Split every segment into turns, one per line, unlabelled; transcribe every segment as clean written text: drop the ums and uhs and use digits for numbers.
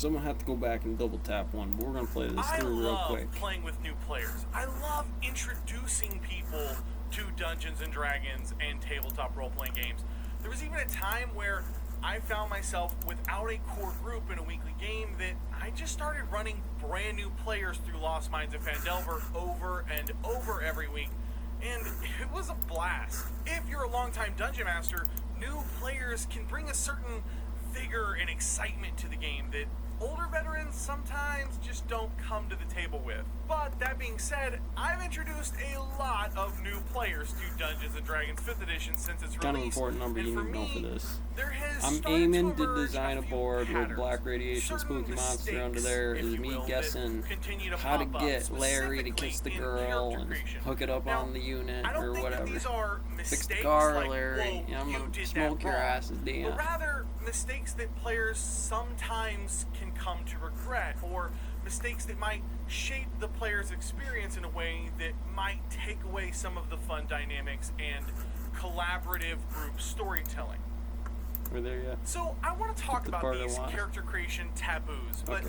so I'm going to have to go back and double tap one. But we're going to play this through real quick.
I love playing with new players. I love introducing people to Dungeons & Dragons and tabletop role-playing games. There was even a time where I found myself without a core group in a weekly game that I just started running brand new players through Lost Mines of Phandelver over and over every week. And it was a blast. If you're a longtime Dungeon Master, new players can bring a certain vigor and excitement to the game that older veterans sometimes just don't come to the table with. But that being said, I've introduced a lot of new players to Dungeons & Dragons 5th edition since its release.
Kind of important number you need to know for this. I'm
started
aiming to
emerge
design a board with
patterns,
Black Radiation
certain
Spooky Monster under
mistakes,
there.
if
Is
you
me
will, that
guessing
continue to
how to
pop up,
get Larry to kiss the
specifically in
girl
character
and
creation.
hook it up
Now,
on the unit
I don't
or
think that
whatever.
these are
Fix
mistakes
the car,
like,
Larry.
whoa,
I'm
you
gonna
did
smoke
that
your
wrong,
asses
but
down.
rather mistakes that players sometimes can come to regret, or mistakes that might shape the player's experience in a way that might take away some of the fun dynamics and collaborative group storytelling.
We're there yet?
So I want to talk
The
about
part I
these
want.
character creation taboos, but
Okay.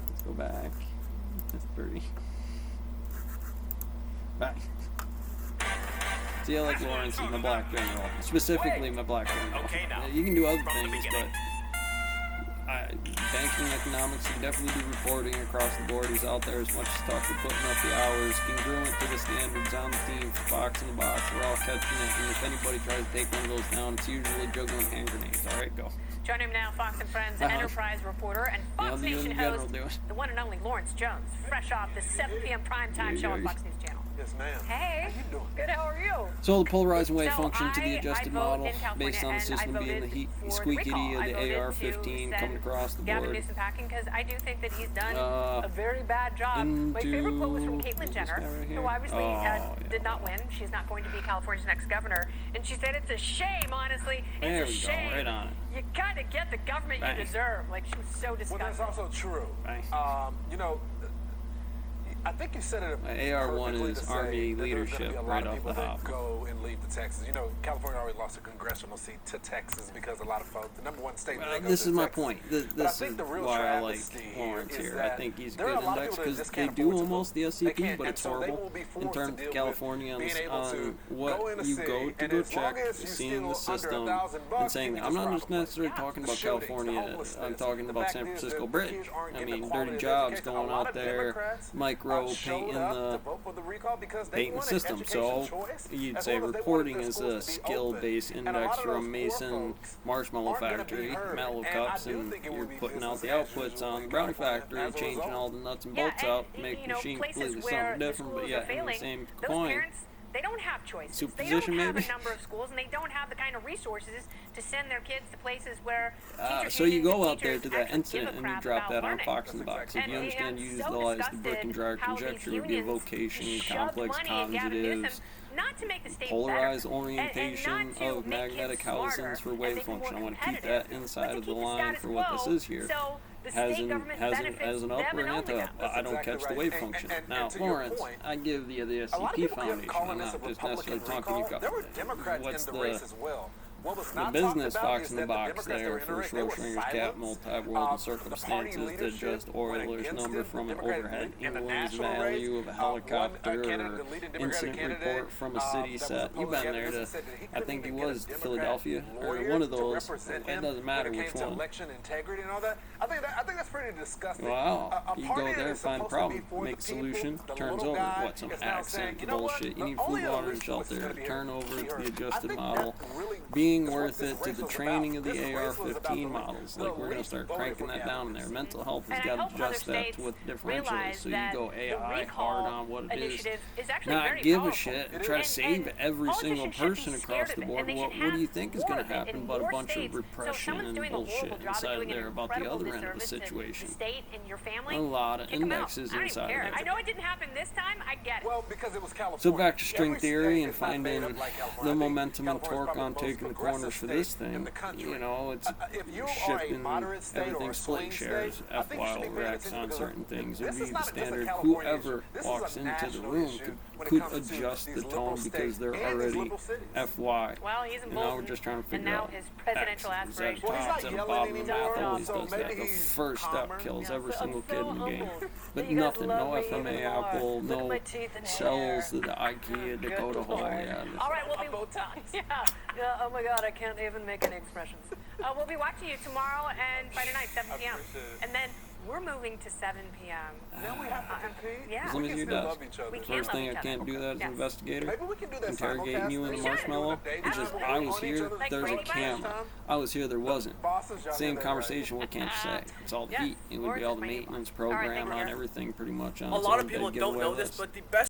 Let's go back. That's pretty. Back. See, I like Lawrence and the Black General. Specifically, my Black General.
Okay, now,
You can do other
from the
things, but
beginning.
banking economics, you can definitely do reporting across the board. He's out there as much as talk for putting up the hours, congruent to the standards on the team for Fox in the Box. We're all catching it, and if anybody tries to take one of those down, it's usually juggling hand grenades. All right, go.
Joining him now, Fox and Friends Enterprise reporter and Fox
the
Nation
general
host,
doing?
the one and only Lawrence Jones, fresh off the 7 p.m. primetime show on Fox News Channel.
Yes, ma'am.
Hey,
How you doing?
good, how are you?
So the polarizing wave
So
function to the
I
adjusted
vote
model,
in California,
based on the
and I
system being the
voted
heat
for the
squeaky
recall.
of
I
the
voted
AR-15
to
coming across the
Gavin
board.
Newsom packing because I do think that he's done a very bad job. My favorite quote was from
into
Caitlyn
this
Jenner,
guy right
who
here.
obviously
Yeah.
did not win. She's not going to be California's next governor. And she said, it's a shame, honestly.
There
It's a
we go,
shame.
right on it.
You gotta get the government
Bang.
you deserve. Like, she was so disgusting.
Well, that's also true.
Right.
You know, I think you said it
AR-1
perfectly
is
to say
Army
that there's
leadership
gonna be a lot
right
of
off
people
the hop.
that go and leave to Texas. You know, California already lost a congressional seat to Texas because a lot of folks, the number one state.
Well,
they go
this
to
is my
Texas.
point.
But I
This
think
is
the real
why I like
travesty
Lawrence
is
here. I
that
think he's a
there are
good
a lot of
index
people that
because
just
they
can't
do
afford to
almost the
vote. They
SCP,
can't,
but
and
it's
so they
horrible
will be
in
forced to
terms
deal
of
with
Californians
being able
on
to go
what
in a
you
city,
go to
and
go
as long
check,
as you
seeing the
steal under
system,
$1,000,
and saying
you
that.
can
I'm
just
not
rob
just
a place.
necessarily talking about
Shootings,
California.
homelessness.
I'm talking
The
about
fact
San
is
Francisco
that the
Bridge.
kids aren't
I
getting the
mean,
quality
dirty
of
jobs
education.
going
A lot
out
of
there,
Democrats
Mike Rowe
showed
painting
up to
the
vote for the recall because they
painting the
wanted
system.
educational
So
choice,
you'd
as
say
well as they
reporting
wanted the
is
schools
a
to be
skill-based
open. And a
index
lot of
from
those
Mason
poor folks
Marshmallow
aren't gonna be
Factory,
heard.
Mallow
And I
Cups,
do
and
think it
you're
would be
putting out
business
the
as
outputs
usual
on the
in
Brownie
California
Factory,
as a
changing
result.
all the nuts and
Yeah,
bolts
and,
out, make
you know,
machines
places
completely
where
something
the
different, but
schools
yet
are
in the
failing,
same
those
coin.
parents, they don't have choices.
Superposition,
they don't have
maybe?
a number of schools, and they don't have the kind of resources to send their kids to places where
So you go out
teachers
there to that
actually give
incident
a
and you
crap
drop
about
that on
learning.
Fox and the Box. If
And
you understand,
I'm
you
so
utilize the
disgusted
brick and jar
how these
conjecture would be a
unions
vocation,
shoved
complex
money at Gavin
conjugatives,
Newsom, not to make the state
polarized
better,
orientation
and not to
of
make
magnetic
kids smarter
housings for
and
wave
make them more
function. I want to keep
competitive,
that inside
but
of
to
the
keep
line
status
for what this
quo,
is here.
so the
Has
state
an,
government
has, an,
benefits
has an
them
upper
and
and
only
anti
them.
I don't
That's
catch the
exactly
wave
right.
function.
And
Now,
to your
Lawrence,
point,
I give the
a lot of
SCP
people kept
Foundation.
calling
I'm
this a
not just
Republican
necessarily talking
recall.
about
There were Democrats
what's
in the race as well. What was
the
not
business
talked about
Fox
is
in the
that
box
Democrats
there
that
for
were entering, they were
Schrodinger's cat,
silenced.
multi-world, and
The party
circumstances that
leadership
just
went
Euler's
against
number
him.
from
The
an
Democratic
overhead
in the
England's
national
value
race,
of a helicopter
one
or
candidate, the leading Democratic
incident
candidate,
report from a city
that was
set. You've
opposed
been there
Gavin
to,
Newsom said that he
I
couldn't
think it
even get a
was
Democrat
Philadelphia or
lawyer
one of
to
those.
represent
It
him
doesn't matter
when it
which
came to
one.
election integrity and all that. I think that's pretty disgusting.
Wow,
A
you
party
go
that
there,
is
find a
supposed to
problem,
be for
make a
the people,
solution,
the
turns
little
over.
guy
What, some
is now saying,
accent
you know what,
bullshit? You
the
need
only
food,
other
water, and
voice is
shelter.
gonna be
Turn over
heard.
to the
I
adjusted
think
model.
that really
Being
is what
worth
this
it to
race
the
was
training
about.
of the
This race was about
AR-15
the
models.
the
Like, we're going to
least
start
voted
cranking
for
that
Gavin
down there.
Newsom.
Mental health has
And I
got
hope
to adjust
other
that
states
to what differentiates.
realize
So you
that
go
the
AI
recall
hard on what it is.
initiative is actually
Not
very
give
powerful.
a shit and
It
try
is.
to save
And
every single
politicians should be
person across
scared
the
of it,
board.
and they
What
should
do you
have
think is
more
going
of
to
it
happen
in
but a
more
bunch of
states. So if
repression
someone's
and
doing a
bullshit
horrible job and
inside
doing an
there about the
incredible
other end of the
disservice to
situation?
the state and your family,
A lot of
kick 'em out.
indexes
I don't
inside
even care.
of
I
it.
know it didn't happen this time. I get it.
Well, because it was California.
So back to string
Every
theory
state
and
is not made
finding
up like California.
the
I think
momentum and
California's
torque on
probably
taking
most
corners
progressive
for this
state in
thing.
the country.
You know, it's
If you are a
shifting
moderate state or
everything,
a
splitting
swing
shares,
state, I think you should be paying
reacts
attention
on
because
certain things. It
this
would
is
be
not
the
just a
standard.
California
Whoever
issue. This is
walks
a
into the
national
room
issue when it
could
comes to
adjust
these
the
liberal
tone because
states
they're
and these
already
liberal cities.
FY.
Well, he's
And now
emboldened,
we're just trying to
and
figure
now
out
his presidential
X. Is that
aspirations.
Well, he's
top?
not
Is that a
yelling
bottom? The
anymore,
math always
so
does that.
maybe
The
he's
first step
calmer.
kills
Yeah,
every
so
single
I'm
kid
so
in the game.
humbled
But
that you guys
nothing,
love
no
me
FMA
even more.
Apple,
Look at
no
my teeth and
cells
hair.
to the IKEA Dakota Hole.
Lord.
Yeah,
All right, we'll be
Botox.
Yeah. Oh my God, I can't even make any expressions. We'll be watching you tomorrow and Friday night, 7 p.m.
appreciate it.
And then we're moving to 7 p.m.
Now we have to compete.
Yeah.
As long
We
as
can
you
still
does.
love each other.
We can.
First
love
thing
each
I
other.
can't do that as an
Yes.
investigator.
Maybe we can do that
Interrogating you in
We
the
should.
marshmallow.
Dating
It's just
Absolutely.
I was
on each
here.
other's
Like
There's a
Brady Bunch.
camera. I was here. There wasn't.
Bosses, y'all
Same
get that
conversation. What can't you say? It's all the
Yes.
heat. It would be
Gorgeous,
all the
my new
maintenance
boss. All right,
program
thank you.
on everything pretty much on
A
its
lot
own
of people
big
don't know
giveaway
this,
list.
but the best